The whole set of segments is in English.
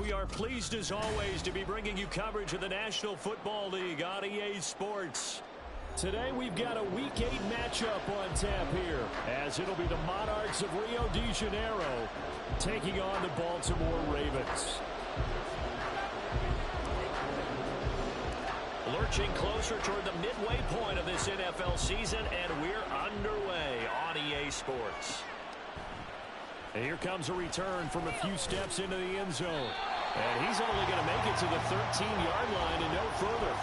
We are pleased as always to be bringing you coverage of the National Football League on EA Sports. Today we've got a Week 8 matchup on tap here, as it'll be the Monarchs of Rio de Janeiro taking on the Baltimore Ravens. Lurching closer toward the midway point of this NFL season, and we're underway on EA Sports. And here comes a return from a few steps into the end zone. And he's only going to make it to the 13-yard line and no further.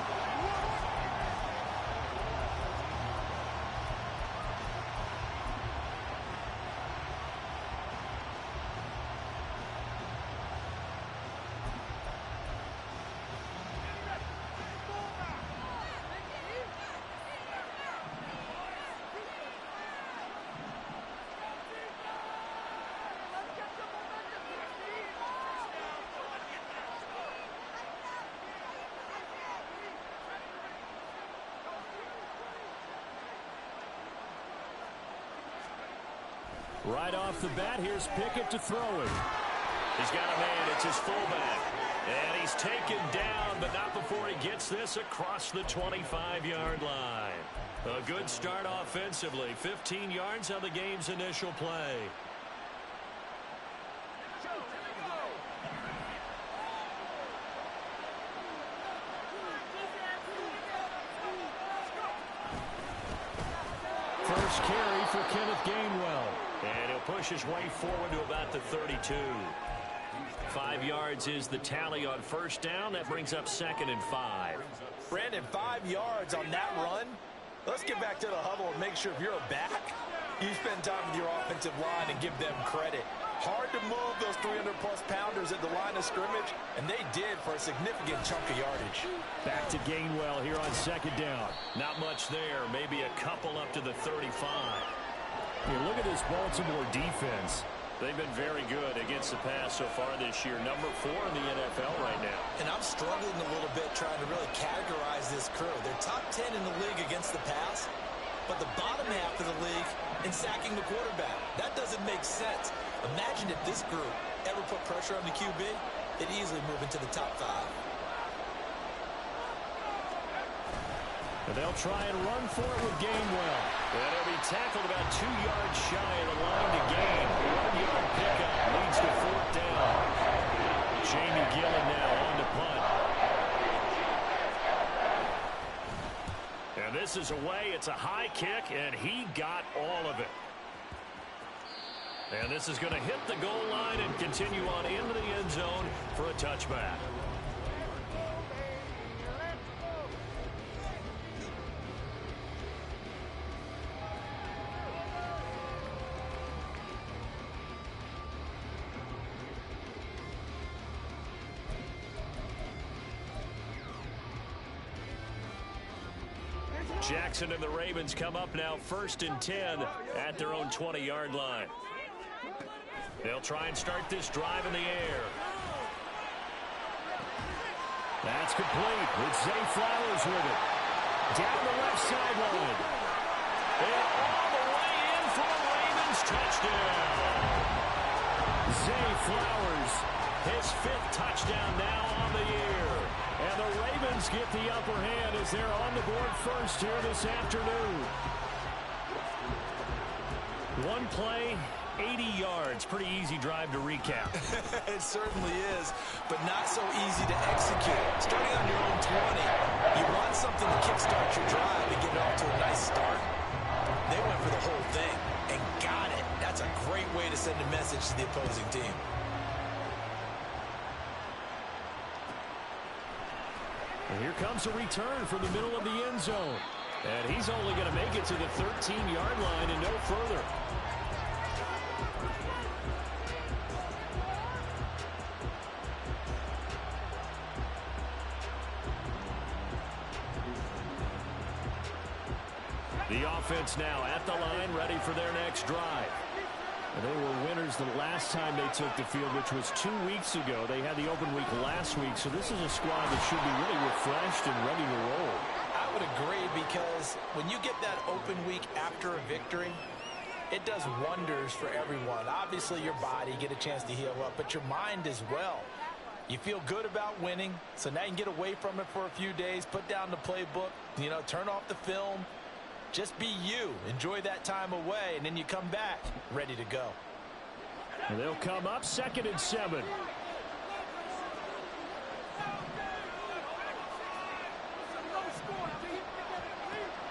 Right off the bat, here's Pickett to throw it. He's got a man. It's his fullback. And he's taken down, but not before he gets this across the 25-yard line. A good start offensively. 15 yards on the game's initial play. First carry for Kenneth Gainwell. And he'll push his way forward to about the 32. 5 yards is the tally on first down. That brings up 2nd and 5. Brandon, 5 yards on that run. Let's get back to the huddle and make sure if you're a back, you spend time with your offensive line and give them credit. Hard to move those 300-plus pounders at the line of scrimmage, and they did for a significant chunk of yardage. Back to Gainwell here on 2nd down. Not much there. Maybe a couple up to the 35. Hey, look at this Baltimore defense. They've been very good against the pass so far this year. Number 4 in the NFL right now. And I'm struggling a little bit trying to really categorize this crew. They're top 10 in the league against the pass, but the bottom half of the league in sacking the quarterback. That doesn't make sense. Imagine if this group ever put pressure on the QB, they'd easily move into the top 5. And they'll try and run for it with Gainwell. And he'll be tackled about 2 yards shy of the line to gain. 1-yard pickup leads to 4th down. Jamie Gillen now on to punt. And this is away. It's a high kick, and he got all of it. And this is going to hit the goal line and continue on into the end zone for a touchback. Jackson and the Ravens come up now 1st and 10 at their own 20-yard line. They'll try and start this drive in the air. That's complete with Zay Flowers with it. Down the left sideline. And all the way in for a Ravens touchdown. Zay Flowers, his 5th touchdown now on the year. And the Ravens get the upper hand as they're on the board first here this afternoon. One play, 80 yards. Pretty easy drive to recap. It certainly is, but not so easy to execute. Starting on your own 20, you want something to kickstart your drive and get it off to a nice start. They went for the whole thing and got it. That's a great way to send a message to the opposing team. And here comes a return from the middle of the end zone. And he's only going to make it to the 13-yard line and no further. The offense now at the line, ready for their next drive. And they were winners the last time they took the field, which was 2 weeks ago. They had the open week last week, so this is a squad that should be really refreshed and ready to roll. I would agree, because when you get that open week after a victory, It does wonders for everyone. Obviously, your body, get a chance to heal up, but your mind as well. You feel good about winning, so now you can get away from it for a few days, put down the playbook, turn off the film. Just be you. Enjoy that time away, and then you come back ready to go. And they'll come up 2nd and 7.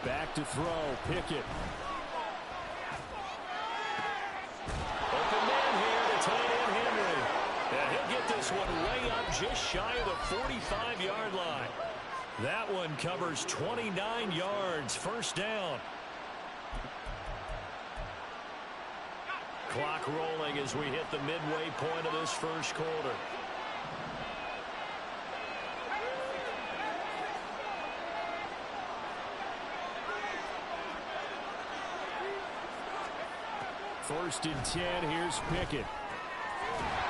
Back to throw, Pickett. Open man here to tight end Henry. And he'll get this one way up just shy of the 45-yard line. That one covers 29 yards, first down. Clock rolling as we hit the midway point of this first quarter. First and 10, here's Pickett.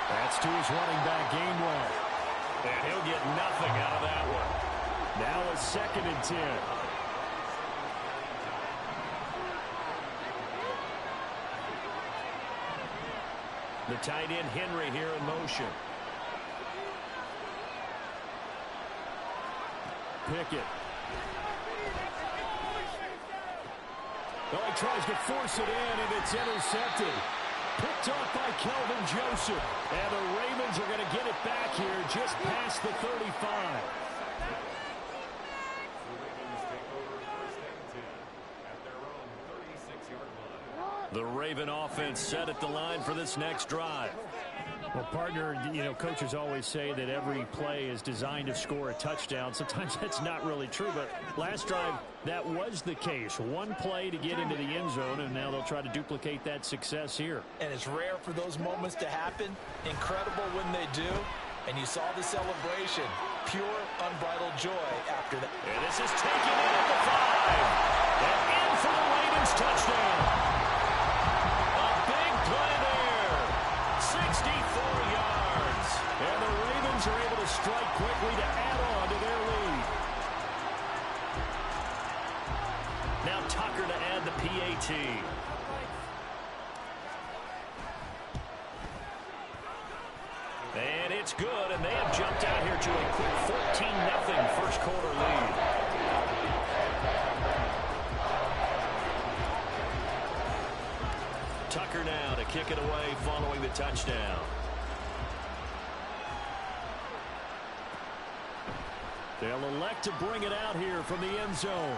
That's to his running back, Gainwell. And he'll get nothing out of that one. Now a 2nd and 10. The tight end Henry here in motion. Pickett. Oh, he tries to force it in, and it's intercepted. Picked off by Kelvin Joseph. And the Ravens are going to get it back here just past the 35. The Raven offense set at the line for this next drive. Well, partner, coaches always say that every play is designed to score a touchdown. Sometimes that's not really true, but last drive, that was the case. One play to get into the end zone, and now they'll try to duplicate that success here. And it's rare for those moments to happen. Incredible when they do. And you saw the celebration. Pure, unbridled joy after that. And this is taken in at the 5. And in for the Ravens touchdown. Play there, 64 yards, and the Ravens are able to strike quickly to add on to their lead. Now Tucker to add the PAT. And it's good, and they have jumped out here to a quick 14-0 first quarter lead. Tucker now to kick it away following the touchdown. They'll elect to bring it out here from the end zone.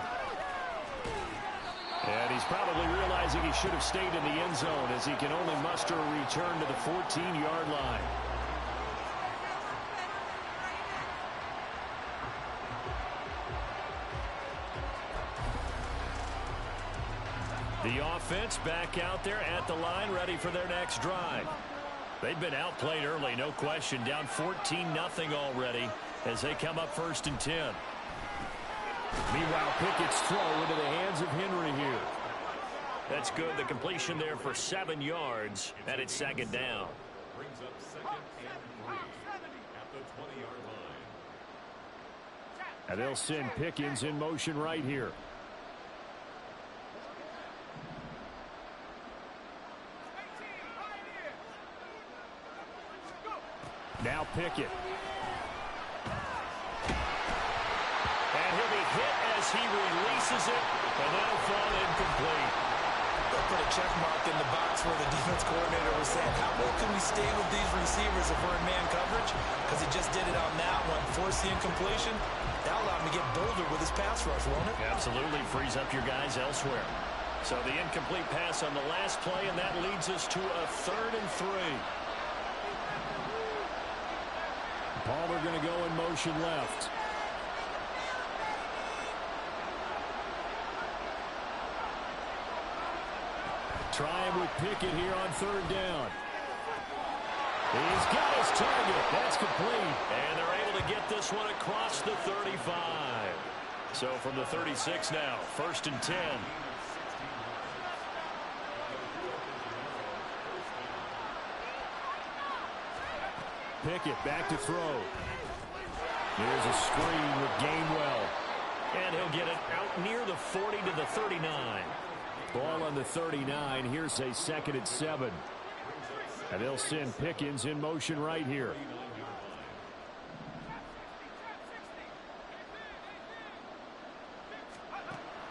And he's probably realizing he should have stayed in the end zone as he can only muster a return to the 14-yard line. The offense back out there at the line, ready for their next drive. They've been outplayed early, no question. Down 14-0 already as they come up 1st and 10. Meanwhile, Pickett's throw into the hands of Henry here. That's good. The completion there for 7 yards, and it's 2nd down. Brings up 2nd and 3 at the 20-yard line. And they'll send Pickens in motion right here. Now Pickett. And he'll be hit as he releases it, and that'll fall incomplete. They'll put a check mark in the box where the defense coordinator was saying, how well can we stay with these receivers if we're in man coverage? Because he just did it on that one. Force the incompletion. That'll allow him to get bolder with his pass rush, won't it? Absolutely. Frees up your guys elsewhere. So the incomplete pass on the last play, and that leads us to a 3rd and 3. Palmer going to go in motion left. Trying with Pickett here on 3rd down. He's got his target. That's complete. And they're able to get this one across the 35. So from the 36 now, 1st and 10. Pickett back to throw. Here's a screen with Gainwell. And he'll get it out near the 40 to the 39. Ball on the 39. Here's a 2nd and 7. And they'll send Pickens in motion right here.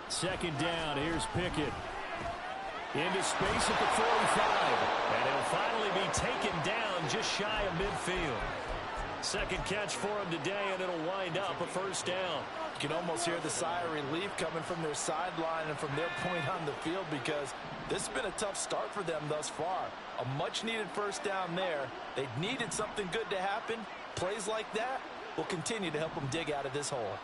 Second down. Here's Pickett. Into space at the 45. And he'll finally be taken down just shy of midfield. Second catch for him today, and it'll wind up a first down. You can almost hear the sigh of relief coming from their sideline and from their point on the field, because this has been a tough start for them thus far. A much-needed first down there. They needed something good to happen. Plays like that will continue to help them dig out of this hole.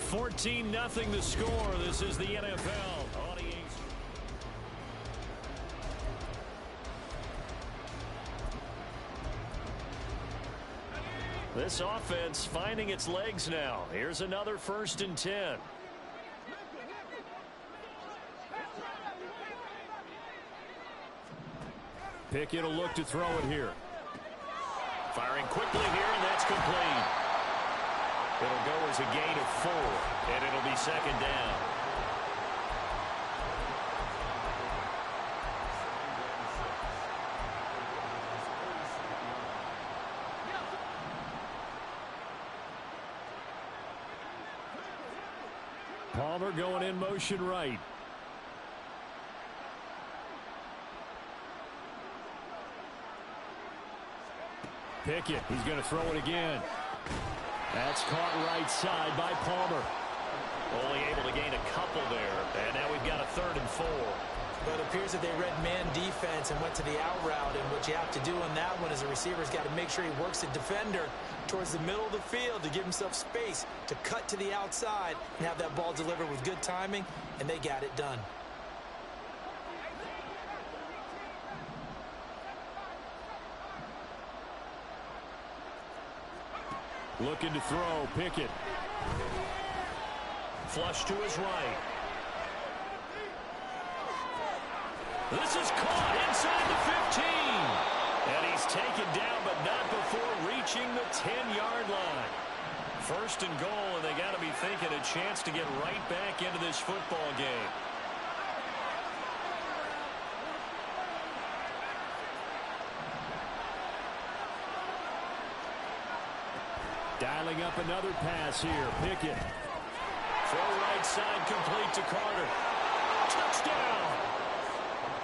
14-0 the score. This is the NFL on EA. This offense finding its legs now. Here's another 1st and 10. Pickett will look to throw it here. Firing quickly here, and that's complete. It'll go as a gain of 4, and it'll be 2nd down. Palmer going in motion right. Pickett, he's going to throw it again. That's caught right side by Palmer. Only able to gain a couple there, and now we've got a 3rd and 4. But it appears that they read man defense and went to the out route, and what you have to do on that one is a receiver's got to make sure he works the defender towards the middle of the field to give himself space to cut to the outside and have that ball delivered with good timing, and they got it done. Looking to throw, Pickett. Flush to his right. This is caught inside the 15. And he's taken down, but not before reaching the 10-yard line. 1st and goal, and they got to be thinking a chance to get right back into this football game. Dialing up another pass here. Pickett. Throw right side complete to Carter. Touchdown!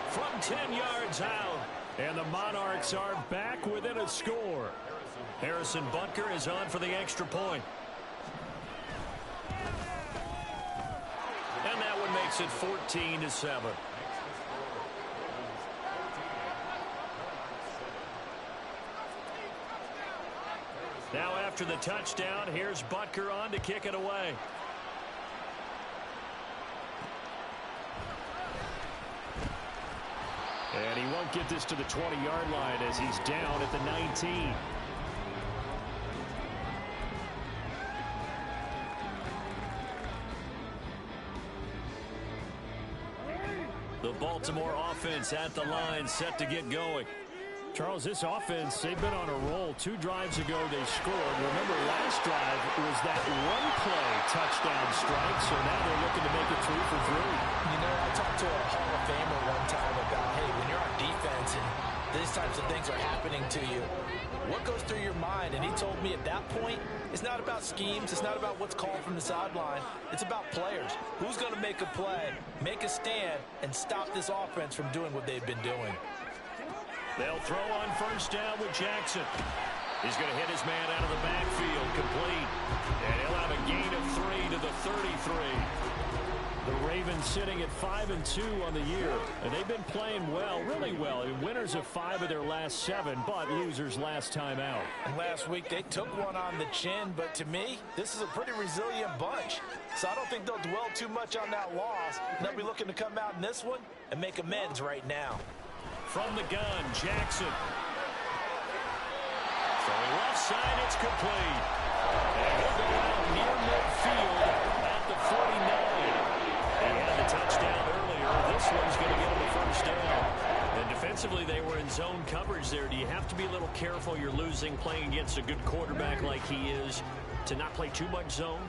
From 10 yards out. And the Monarchs are back within a score. Harrison Butker is on for the extra point. And that one makes it 14-7. Now after the touchdown, here's Butker on to kick it away. And he won't get this to the 20-yard line as he's down at the 19. The Baltimore offense at the line, set to get going. Charles, this offense, they've been on a roll. 2 drives ago, they scored. Remember, last drive was that one-play touchdown strike, so now they're looking to make it 3 for 3. You know, I talked to a Hall of Famer one time about, hey, when you're on defense and these types of things are happening to you, what goes through your mind? And he told me at that point, it's not about schemes. It's not about what's called from the sideline. It's about players. Who's going to make a play, make a stand, and stop this offense from doing what they've been doing? They'll throw on 1st down with Jackson. He's going to hit his man out of the backfield, complete. And he'll have a gain of 3 to the 33. The Ravens sitting at 5-2 on the year. And they've been playing well, really well. And winners of 5 of their last 7, but losers last time out. And last week they took one on the chin, but to me, this is a pretty resilient bunch. So I don't think they'll dwell too much on that loss. They'll be looking to come out in this one and make amends right now. From the gun, Jackson. Throwing left side, it's complete. And he'll go out near midfield at the 49. He had the touchdown earlier. This one's going to get him a 1st down. And defensively, they were in zone coverage there. Do you have to be a little careful? You're losing, playing against a good quarterback like he is, to not play too much zone?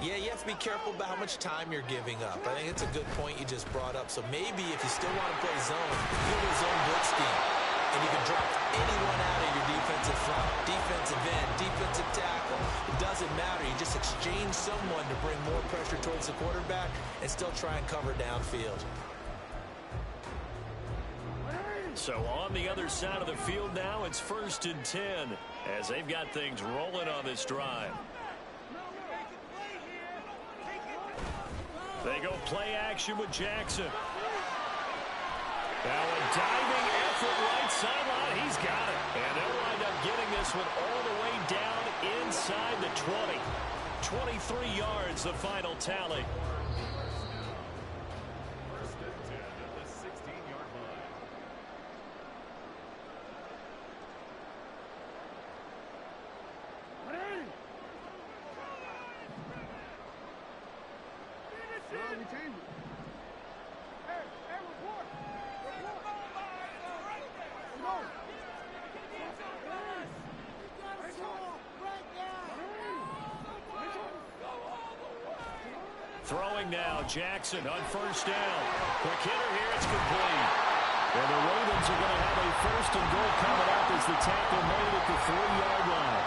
Yeah, you have to be careful about how much time you're giving up. I think it's a good point you just brought up. So maybe if you still want to play zone, go to zone blitz scheme. And you can drop anyone out of your defensive front, defensive end, defensive tackle. It doesn't matter. You just exchange someone to bring more pressure towards the quarterback and still try and cover downfield. So on the other side of the field now, it's 1st and 10 as they've got things rolling on this drive. They go play action with Jackson. Now a diving effort right sideline. He's got it. And they'll wind up getting this one all the way down inside the 20. 23 yards, the final tally. First and 10 at the 16-yard line. Throwing now, Jackson on 1st down. Quick hitter here, it's complete. And the Ravens are going to have a 1st and goal coming up as the tackle made at the 3-yard line.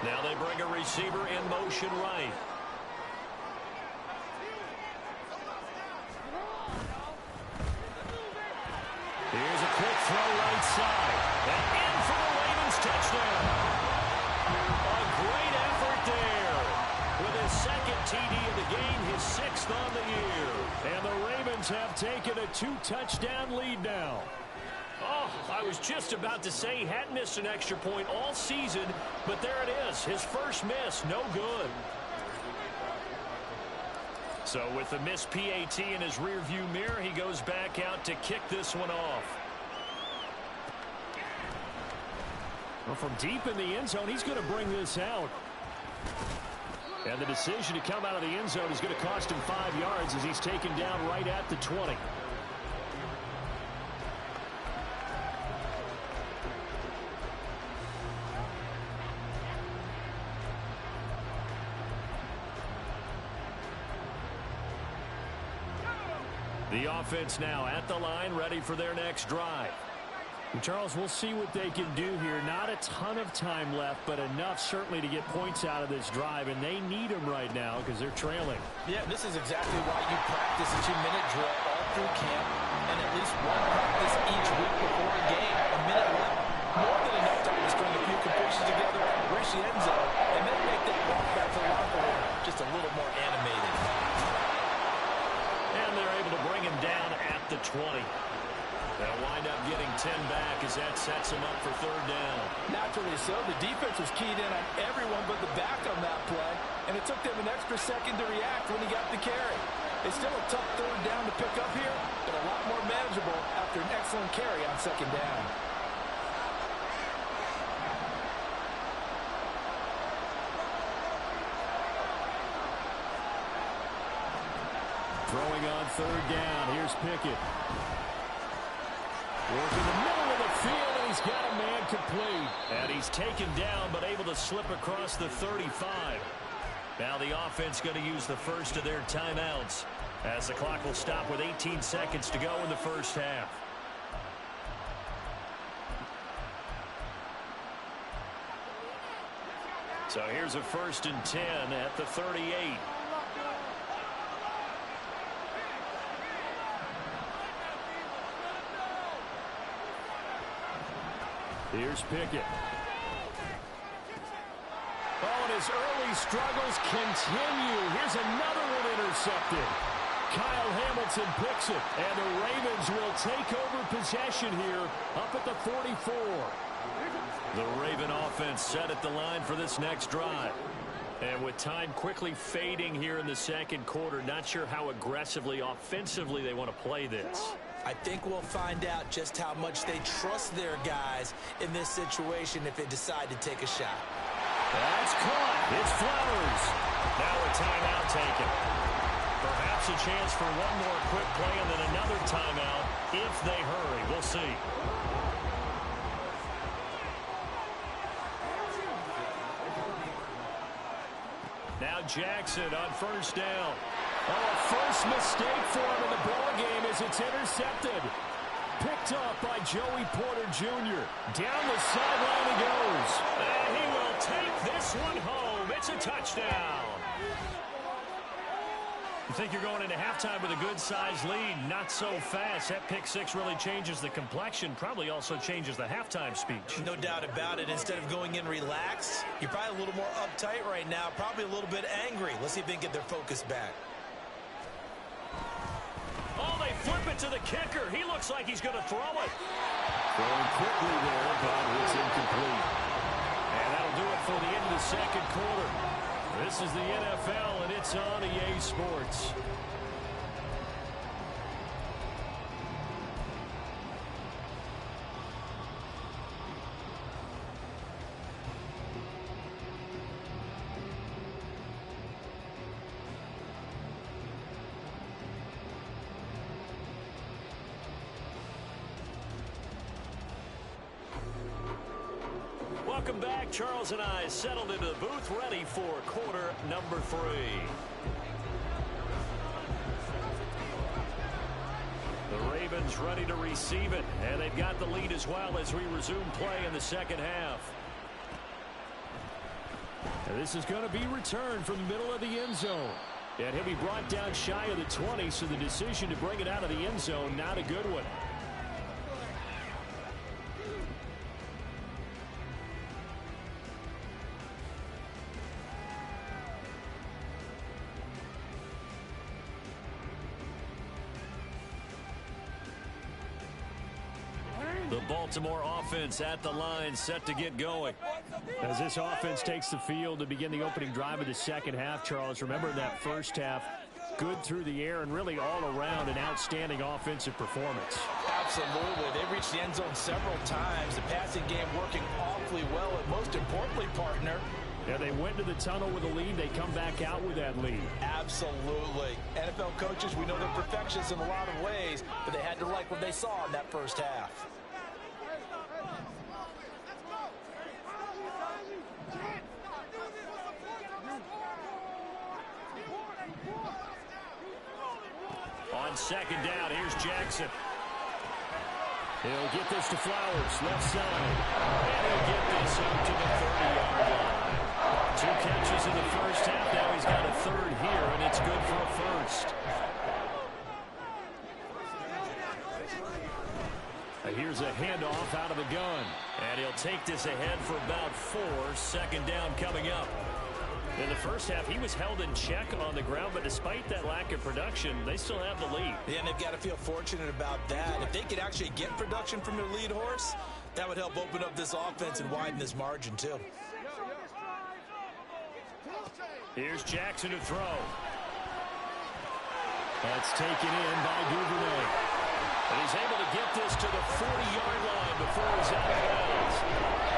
Now they bring a receiver in motion right. Here's a quick throw right side. And in for the Ravens touchdown. A great effort there. With his 2nd TD of the game, his 6th on the year. And the Ravens have taken a 2-touchdown lead now. Oh, I was just about to say he hadn't missed an extra point all season, but there it is. His first miss, no good. So with the missed PAT in his rearview mirror, he goes back out to kick this one off. Well, from deep in the end zone, he's going to bring this out. And the decision to come out of the end zone is going to cost him 5 yards as he's taken down right at the 20. The offense now at the line, ready for their next drive. Charles, we'll see what they can do here. Not a ton of time left, but enough certainly to get points out of this drive, and they need them right now because they're trailing. Yeah, this is exactly why you practice a 2-minute drill all through camp and at least one practice each week before a game. A minute left, more than enough time to string a few completions together, reach the end zone, and then make that walk back to the locker room just a little more animated. And they're able to bring him down at the 20. They'll wind up getting 10 back as that sets him up for 3rd down. Naturally so. The defense was keyed in on everyone but the back on that play, and it took them an extra second to react when he got the carry. It's still a tough 3rd down to pick up here, but a lot more manageable after an excellent carry on 2nd down. Throwing on 3rd down. Here's Pickett. Working the middle of the field, and he's got a man complete. And he's taken down, but able to slip across the 35. Now the offense going to use the first of their timeouts as the clock will stop with 18 seconds to go in the first half. So here's a 1st and 10 at the 38. Here's Pickett. Oh, and his early struggles continue. Here's another one intercepted. Kyle Hamilton picks it, and the Ravens will take over possession here up at the 44. The Raven offense set at the line for this next drive. And with time quickly fading here in the 2nd quarter, not sure how aggressively, offensively they want to play this. I think we'll find out just how much they trust their guys in this situation if they decide to take a shot. That's caught. It's Flowers. Now a timeout taken. Perhaps a chance for one more quick play and then another timeout if they hurry. We'll see. Now Jackson on first down. Oh, a first mistake for him in the ball game as it's intercepted. Picked up by Joey Porter Jr. Down the sideline he goes. And he will take this one home. It's a touchdown. You think you're going into halftime with a good-sized lead. Not so fast. That pick six really changes the complexion. Probably also changes the halftime speech. No doubt about it. Instead of going in relaxed, you're probably a little more uptight right now. Probably a little bit angry. Let's see if they can get their focus back. Oh, they flip it to the kicker. He looks like he's going to throw it. Throwing quickly there, but it's incomplete. And that'll do it for the end of the second quarter. This is the NFL, and it's on EA Sports. Welcome back. Charles and I settled into the booth, ready for quarter number 3. The Ravens ready to receive it, and they've got the lead as well as we resume play in the second half. And this is going to be returned from the middle of the end zone. And he'll be brought down shy of the 20, so the decision to bring it out of the end zone, not a good one. The Baltimore offense at the line, set to get going. As this offense takes the field to begin the opening drive of the second half, Charles, remember that first half, good through the air and really all around an outstanding offensive performance. Absolutely. They reached the end zone several times. The passing game working awfully well, and most importantly, partner, yeah, they went to the tunnel with a lead. They come back out with that lead. absolutely. NFL coaches, we know they're perfectionists in a lot of ways, but they had to like what they saw in that first half. On second down, here's Jackson. He'll get this to Flowers, left side. And he'll get this up to the 30-yard line. 2 catches in the first half. Now he's got a third here, and it's good for a first. Here's a handoff out of the gun. And he'll take this ahead for about 4. Second down coming up. In the first half, he was held in check on the ground, but despite that lack of production, they still have the lead. Yeah, and they've got to feel fortunate about that. If they could actually get production from their lead horse, that would help open up this offense and widen this margin, too. Here's Jackson to throw. That's taken in by Duvernay. And he's able to get this to the 40-yard line before he's out of bounds.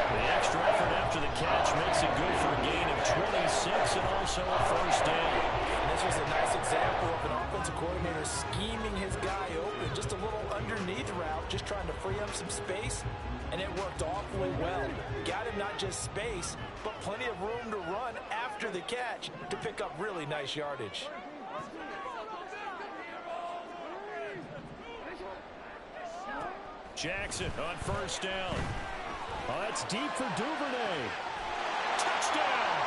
The extra effort after the catch makes it good for a gain of 26 and also a first down. And this was a nice example of an offensive coordinator scheming his guy open. Just a little underneath route, just trying to free up some space, and it worked awfully well. Got him not just space, but plenty of room to run after the catch to pick up really nice yardage. Jackson on first down. Oh, that's deep for Duvernay. Touchdown!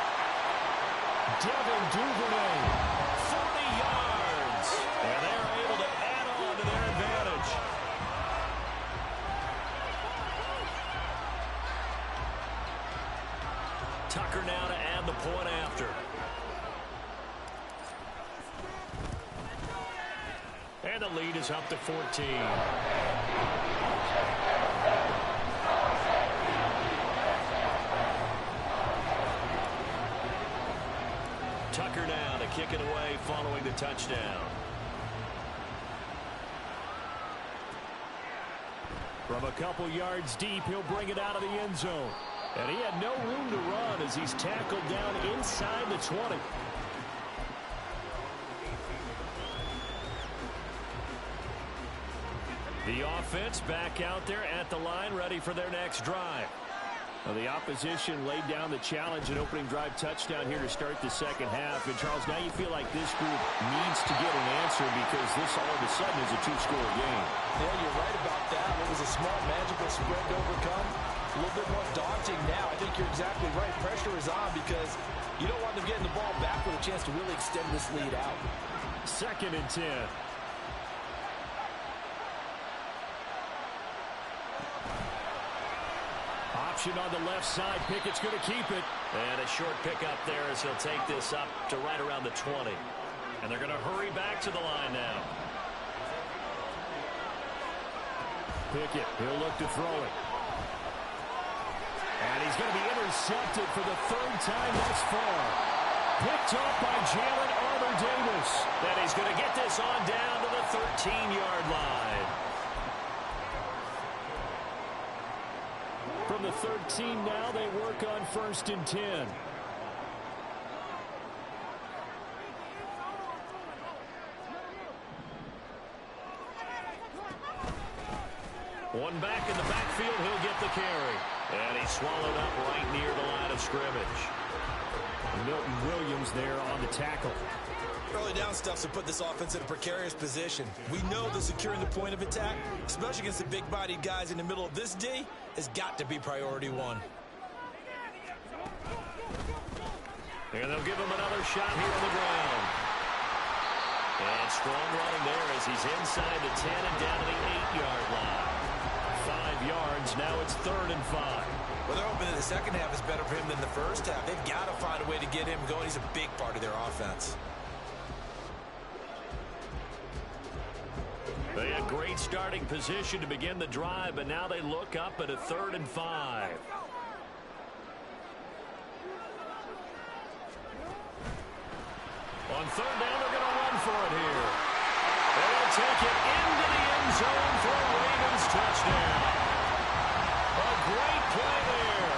Devin Duvernay. 40 yards. And they're able to add on to their advantage. Tucker now to add the point after. And the lead is up to 14. Tucker now to kick it away following the touchdown. From a couple yards deep, he'll bring it out of the end zone. And he had no room to run as he's tackled down inside the 20. The offense back out there at the line, ready for their next drive. Well, the opposition laid down the challenge, an opening drive touchdown here to start the second half. And, Charles, now you feel like this group needs to get an answer because this all of a sudden is a two-score game. Yeah, you're right about that. It was a small, manageable spread to overcome. A little bit more daunting now. I think you're exactly right. Pressure is on because you don't want them getting the ball back with a chance to really extend this lead out. 2nd and 10. Option on the left side. Pickett's going to keep it. And a short pickup there as he'll take this up to right around the 20. And they're going to hurry back to the line now. Pickett, he'll look to throw it. And he's going to be intercepted for the 3rd time thus far. Picked up by Jalen Armour-Davis. Then he's going to get this on down to the 13-yard line. From the 13 now, they work on 1st and 10. One back in the backfield, he'll get the carry. And he's swallowed up right near the line of scrimmage. Milton Williams there on the tackle. Early down stuffs to put this offense in a precarious position. We know that securing the point of attack, especially against the big-bodied guys in the middle of this D, has got to be priority one. And they'll give him another shot here on the ground. And strong running there as he's inside the 10 and down to the 8-yard line. 5 yards, now it's 3rd and 5. Well, they're hoping that the second half is better for him than the first half. They've got to find a way to get him going. He's a big part of their offense. They had great starting position to begin the drive, but now they look up at a 3rd and 5. On 3rd down, they're going to run for it here. They'll take it into the end zone for a Ravens touchdown. A great play there.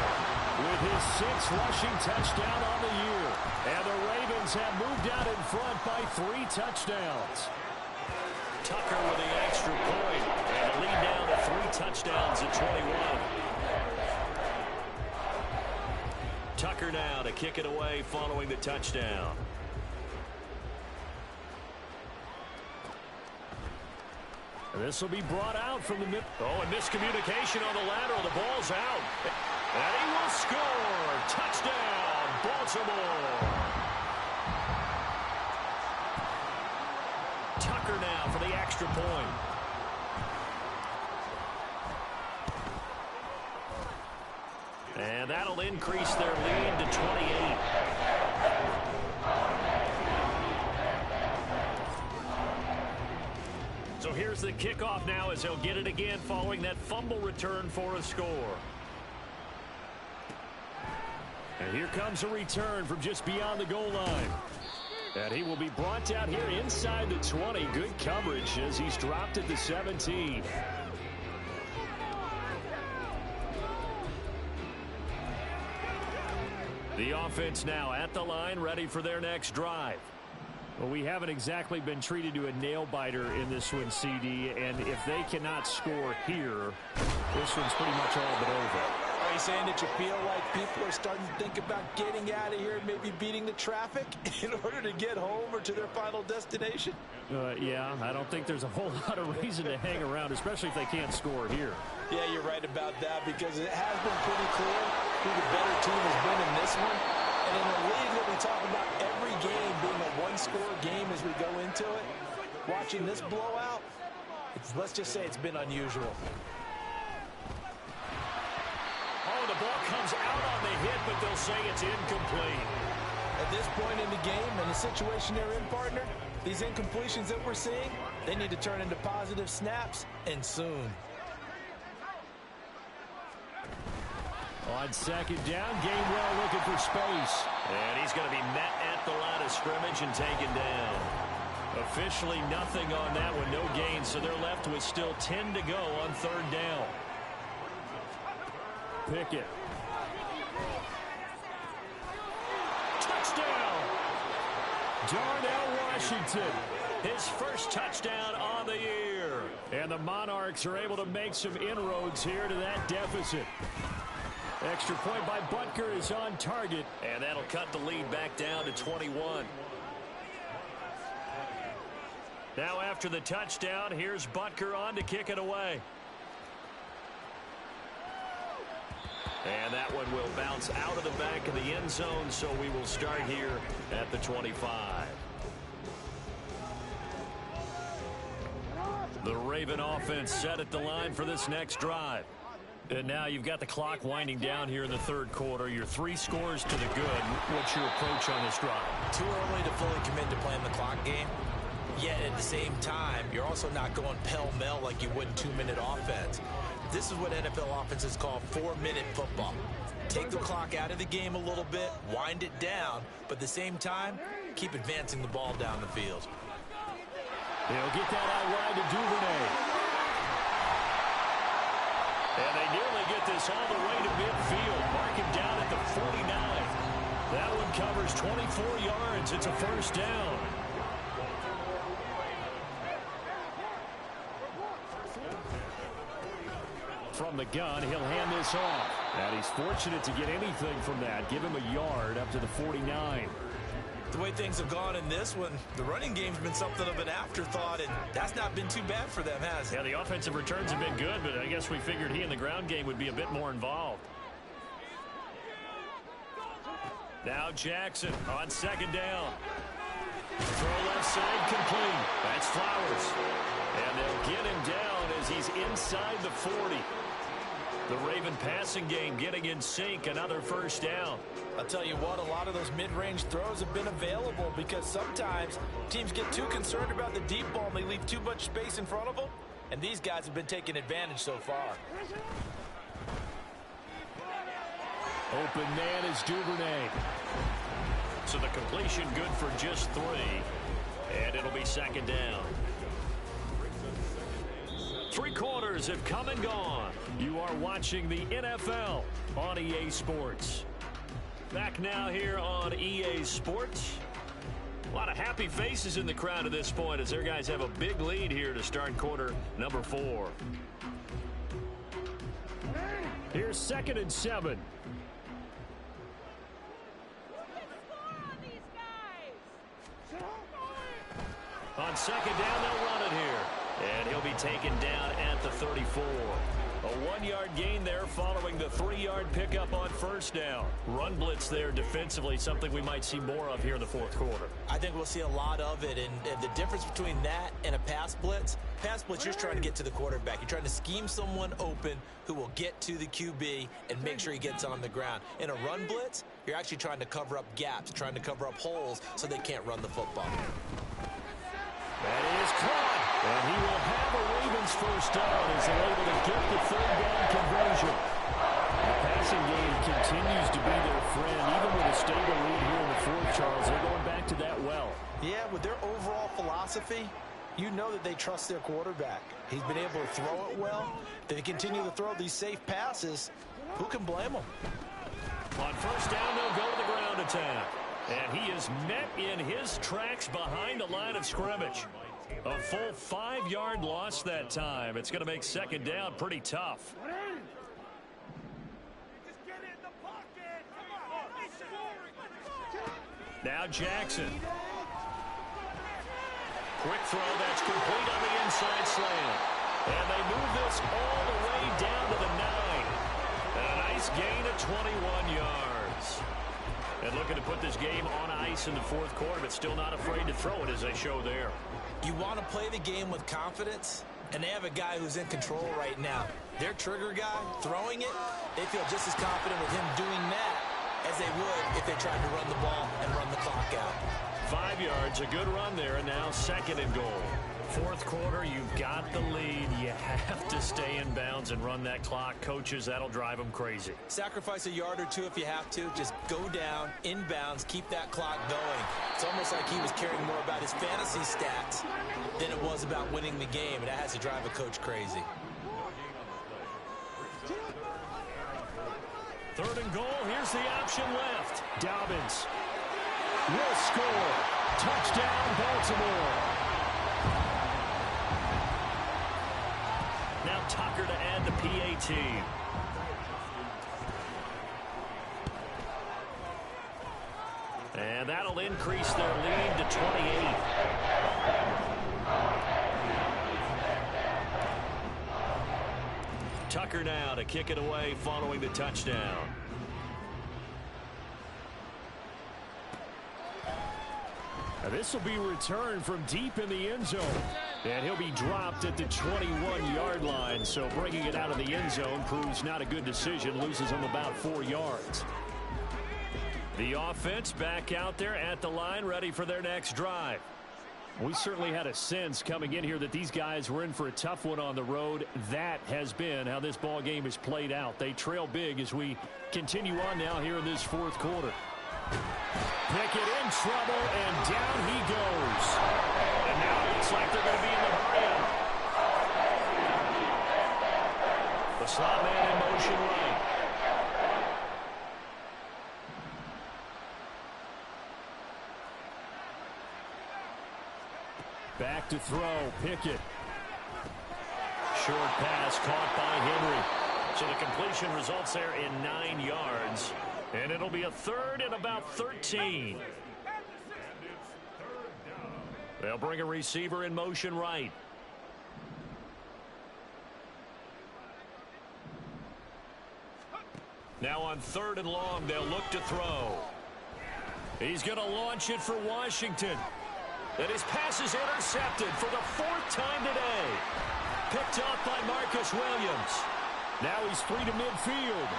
With his 6th rushing touchdown on the year. And the Ravens have moved out in front by 3 touchdowns. Tucker with the extra point. And a lead down to 3 touchdowns at 21. Tucker now to kick it away following the touchdown. This will be brought out from the mid. Oh, and miscommunication on the lateral. The ball's out. And he will score. Touchdown, Baltimore. Tucker now for the extra point. And that'll increase their lead to 28. So here's the kickoff now as he'll get it again following that fumble return for a score. And here comes a return from just beyond the goal line. And he will be brought down here inside the 20. Good coverage as he's dropped at the 17. The offense now at the line, ready for their next drive. Well, we haven't exactly been treated to a nail-biter in this one, CD, and if they cannot score here, this one's pretty much all but over. Are you saying that you feel like people are starting to think about getting out of here and maybe beating the traffic in order to get home or to their final destination? Yeah, I don't think there's a whole lot of reason to hang around, especially if they can't score here. Yeah, you're right about that because it has been pretty clear who the better team has been in this one. And in a league that we talk about every game being a one-score game as we go into it, watching this blowout, let's just say it's been unusual. Oh, the ball comes out on the hit, but they'll say it's incomplete. At this point in the game and the situation they're in, partner, these incompletions that we're seeing, they need to turn into positive snaps, and soon. On 2nd down, Gainwell looking for space. And he's going to be met at the line of scrimmage and taken down. Officially nothing on that one, no gain, so they're left with still 10 to go on 3rd down. Pickett. Touchdown! Darnell Washington. His first touchdown on the year. And the Monarchs are able to make some inroads here to that deficit. Extra point by Butker is on target. And that'll cut the lead back down to 21. Now after the touchdown, here's Butker on to kick it away. And that one will bounce out of the back of the end zone, so we will start here at the 25. The Raven offense set at the line for this next drive. And now you've got the clock winding down here in the third quarter. You're 3 scores to the good. What's your approach on this drive? Too early to fully commit to playing the clock game. Yet at the same time, you're also not going pell-mell like you would in 2-minute offense. This is what NFL offenses call 4-minute football. Take the clock out of the game a little bit, wind it down, but at the same time, keep advancing the ball down the field. He'll get that out wide to Duvernay. And they nearly get this all the way to midfield. Mark him down at the 49. That one covers 24 yards. It's a first down. From the gun, he'll hand this off. And he's fortunate to get anything from that. Give him a yard up to the 49. The way things have gone in this one, the running game's been something of an afterthought, and that's not been too bad for them, has it? Yeah, the offensive returns have been good, but I guess we figured he in the ground game would be a bit more involved. Now Jackson on second down. Throw left side complete. That's Flowers. And they'll get him down as he's inside the 40. The Raven passing game getting in sync. Another first down. I'll tell you what, a lot of those mid-range throws have been available because sometimes teams get too concerned about the deep ball and they leave too much space in front of them. And these guys have been taking advantage so far. Open man is Duvernay. So the completion good for just 3. And it'll be second down. 3 quarters have come and gone. You are watching the NFL on EA Sports. Back now here on EA Sports. A lot of happy faces in the crowd at this point as their guys have a big lead here to start quarter number 4. Here's 2nd and 7. On second down, they'll run it here. And he'll be taken down at the 34. A 1-yard gain there following the 3-yard pickup on first down. Run blitz there defensively, something we might see more of here in the fourth quarter. I think we'll see a lot of it, and the difference between that and a pass blitz, you're just trying to get to the quarterback. You're trying to scheme someone open who will get to the QB and make sure he gets on the ground. In a run blitz, you're actually trying to cover up gaps, trying to cover up holes so they can't run the football. That is caught. And he will have a Ravens first down as they're able to get the 3rd down conversion. The passing game continues to be their friend. Even with a stable lead here in the 4th, Charles, they're going back to that well. Yeah, with their overall philosophy, you know that they trust their quarterback. He's been able to throw it well. They continue to throw these safe passes. Who can blame them? On first down, they'll go to the ground attack. And he is met in his tracks behind the line of scrimmage. A full 5-yard loss that time. It's going to make second down pretty tough. Now Jackson. Quick throw that's complete on the inside slant. And they move this all the way down to the 9. And a nice gain of 21 yards. And looking to put this game on ice in the 4th quarter, but still not afraid to throw it as they show there. You want to play the game with confidence, and they have a guy who's in control right now. Their trigger guy, throwing it, they feel just as confident with him doing that as they would if they tried to run the ball and run the clock out. 5 yards, a good run there, and now 2nd and goal. 4th quarter, you've got the lead. You have to stay in bounds and run that clock. Coaches, that'll drive them crazy. Sacrifice a yard or 2 if you have to. Just go down, in bounds, keep that clock going. It's almost like he was caring more about his fantasy stats than it was about winning the game, and that has to drive a coach crazy. 3rd and goal, here's the option left. Dobbins will score. Touchdown, Baltimore. Now Tucker to add the PAT. And that'll increase their lead to 28. Tucker now to kick it away following the touchdown. Now this will be returned from deep in the end zone. And he'll be dropped at the 21-yard line. So bringing it out of the end zone proves not a good decision. Loses him about 4 yards. The offense back out there at the line, ready for their next drive. We certainly had a sense coming in here that these guys were in for a tough one on the road. That has been how this ball game has played out. They trail big as we continue on now here in this fourth quarter. Pickett in trouble, and down he goes. And now it looks like they're going to be in the hurry-up. The slot man in motion right. Back to throw, Pickett. Short pass caught by Henry. So the completion results there in 9 yards. And it'll be a 3rd and about 13. They'll bring a receiver in motion right. Now on 3rd and long, they'll look to throw. He's going to launch it for Washington. And his pass is intercepted for the 4th time today. Picked off by Marcus Williams. Now he's free to midfield.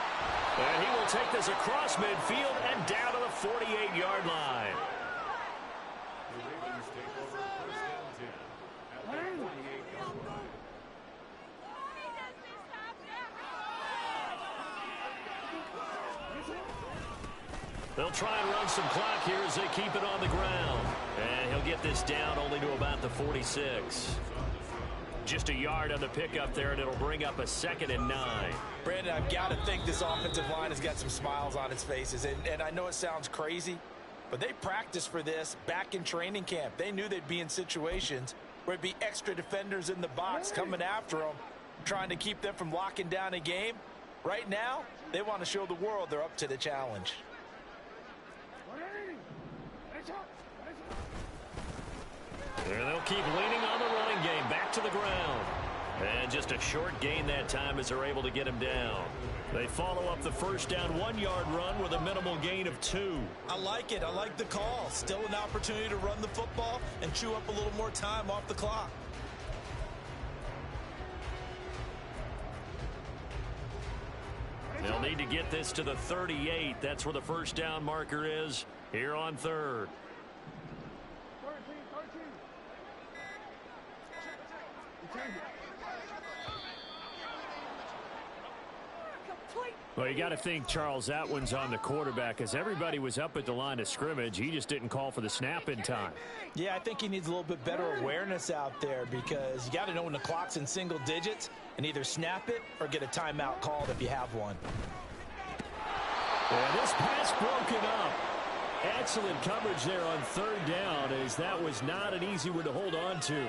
And he will take this across midfield and down to the 48-yard line. The Ravens take over 1st and 10 at the 28-yard line. They'll try and run some clock here as they keep it on the ground. And he'll get this down only to about the 46. Just a yard on the pickup there, and it'll bring up a 2nd and 9. Brandon, I've got to think this offensive line has got some smiles on its faces. And I know it sounds crazy, but they practiced for this back in training camp. They knew they'd be in situations where it'd be extra defenders in the box coming after them, trying to keep them from locking down a game. Right now, they want to show the world they're up to the challenge. And they'll keep leaning on the running game. Back to the ground. And just a short gain that time as they're able to get him down. They follow up the first down 1-yard run with a minimal gain of 2. I like it. I like the call. Still an opportunity to run the football and chew up a little more time off the clock. They'll need to get this to the 38. That's where the first down marker is here on 3rd. Well, you got to think, Charles, that one's on the quarterback because everybody was up at the line of scrimmage. He just didn't call for the snap in time. Yeah, I think he needs a little bit better awareness out there because you got to know when the clock's in single digits and either snap it or get a timeout called if you have one. And this pass broken up. Excellent coverage there on 3rd down as that was not an easy one to hold on to.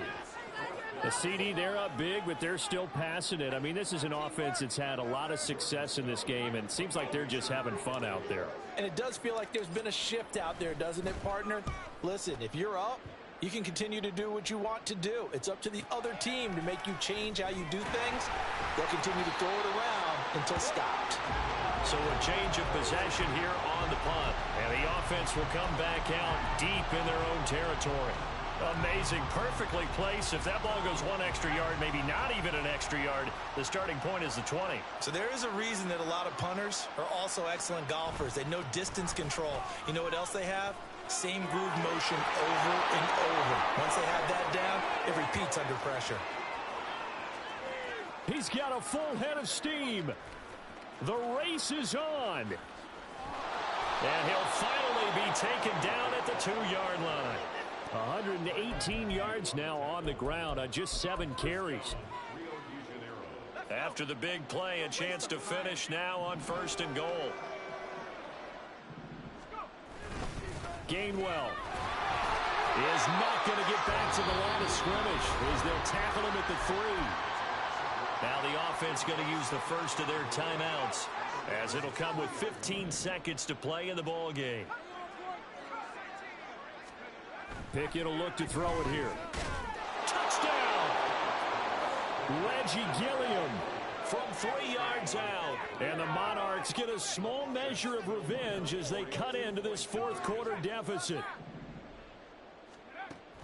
The CD, they're up big, but they're still passing it. I mean, this is an offense that's had a lot of success in this game, and it seems like they're just having fun out there. And it does feel like there's been a shift out there, doesn't it, partner? Listen, if you're up, you can continue to do what you want to do. It's up to the other team to make you change how you do things. They'll continue to throw it around until stopped. So a change of possession here on the punt. And the offense will come back out deep in their own territory. Amazing, perfectly placed. If that ball goes 1 extra yard, maybe not even an extra yard, the starting point is the 20. So there is a reason that a lot of punters are also excellent golfers. They know distance control. You know what else they have? Same groove motion over and over. Once they have that down, it repeats under pressure. He's got a full head of steam. The race is on. And he'll finally be taken down at the 2-yard line. 118 yards now on the ground on just 7 carries. After the big play, a chance to finish now on 1st and goal. Gainwell is not going to get back to the line of scrimmage as they'll tackle him at the 3. Now the offense going to use the first of their timeouts as it'll come with 15 seconds to play in the ball game. Pickett will look to throw it here. Touchdown! Reggie Gilliam from 3 yards out. And the Monarchs get a small measure of revenge as they cut into this fourth quarter deficit.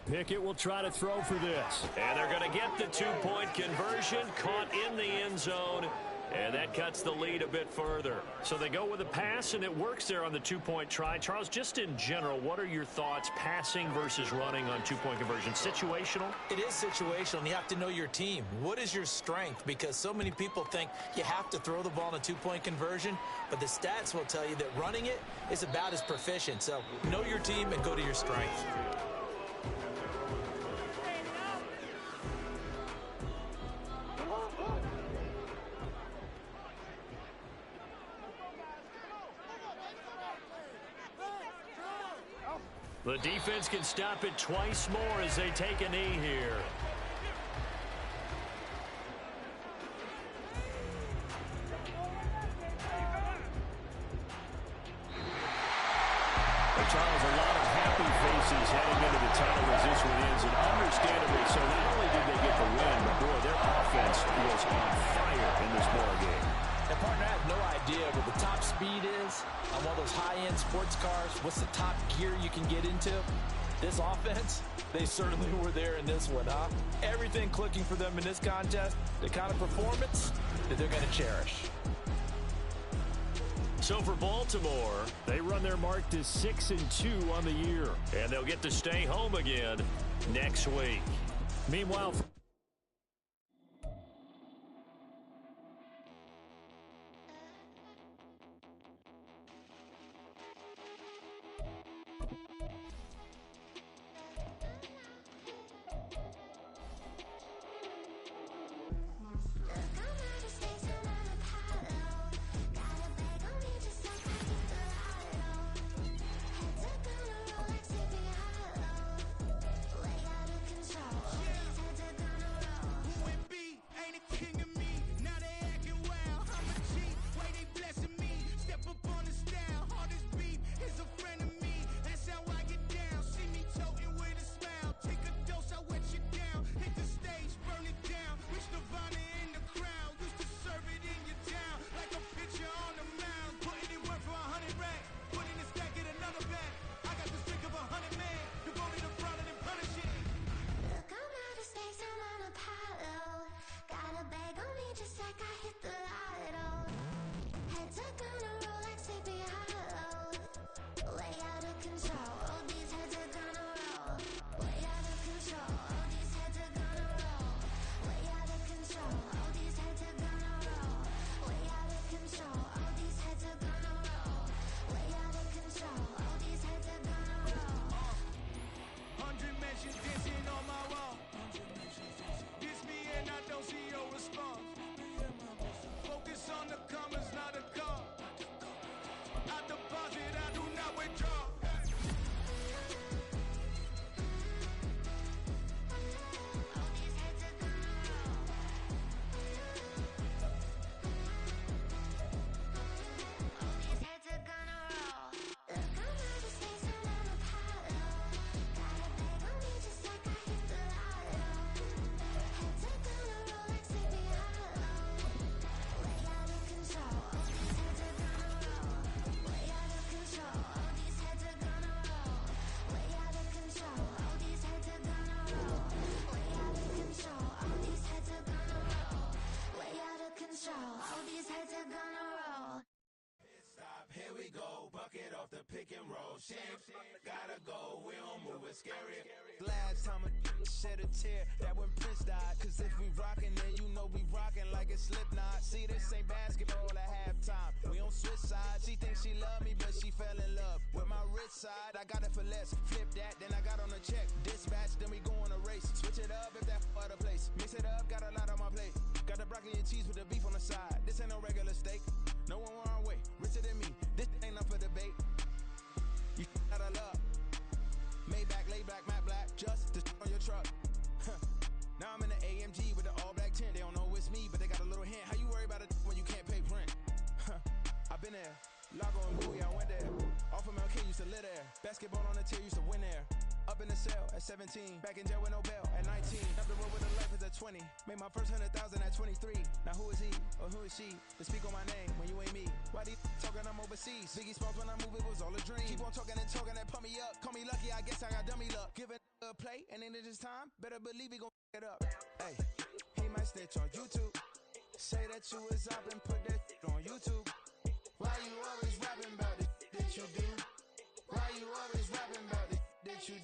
Pickett will try to throw for this. And they're going to get the two-point conversion, caught in the end zone. And that cuts the lead a bit further. So they go with a pass, and it works there on the two-point try. Charles, just in general, what are your thoughts passing versus running on two-point conversion? Situational? It is situational, and you have to know your team. What is your strength? Because so many people think you have to throw the ball in a two-point conversion, but the stats will tell you that running it is about as proficient. So know your team and go to your strength. The defense can stop it twice more as they take a knee here. Charles, a lot of happy faces heading into the title as this one ends, and understandably so. Not only did they get the win, but boy, their offense was on fire in this ball game. And partner, I have no idea what the top speed is on one of those high-end sports cars. What's the top gear you can get into? This offense, they certainly were there in this one, huh? Everything clicking for them in this contest, the kind of performance that they're going to cherish. So for Baltimore, they run their mark to 6-2 on the year. And they'll get to stay home again next week. Meanwhile, gotta go, we don't move it scary. Last time a shed a tear, that when Prince died. Cause if we rockin', then you know we rockin' like it's Slipknot. See, this ain't basketball at halftime. We on switch sides. She thinks she love me, but she fell in love with my rich side. I got it for less. Flip that, then I got on a check. Dispatch, then we go on a race. Switch it up if that other place. Mix it up, got a lot on my plate. Got the broccoli and cheese with the beef on the side. This ain't no regular steak. No one wrong way. Richer than me. This ain't up for debate. You got a love. Maybach, lay back, matte black, just to on your truck. Now I'm in the AMG with the all black tint. They don't know it's me, but they got a little hint. How you worry about it when you can't pay rent? I've been there. Lago and Louis, I went there. Off of MLK, used to live there. Basketball on the tier, used to win there. Up in the cell at 17, back in jail with no bail at 19. Up the road with a life as a 20. Made my first 100,000 at 23. Now who is he or who is she to speak on my name when you ain't me? Why they talking I'm overseas? Biggie Smalls when I move it was all a dream. Keep on talking and pump me up. Call me lucky, I guess I got dummy luck. Give it a play and then it's time. Better believe he gon' it up. Hey, he might snitch on YouTube. Say that you was up and put that on YouTube. Why you always rapping about it that you do? Why you always rapping about it that you do?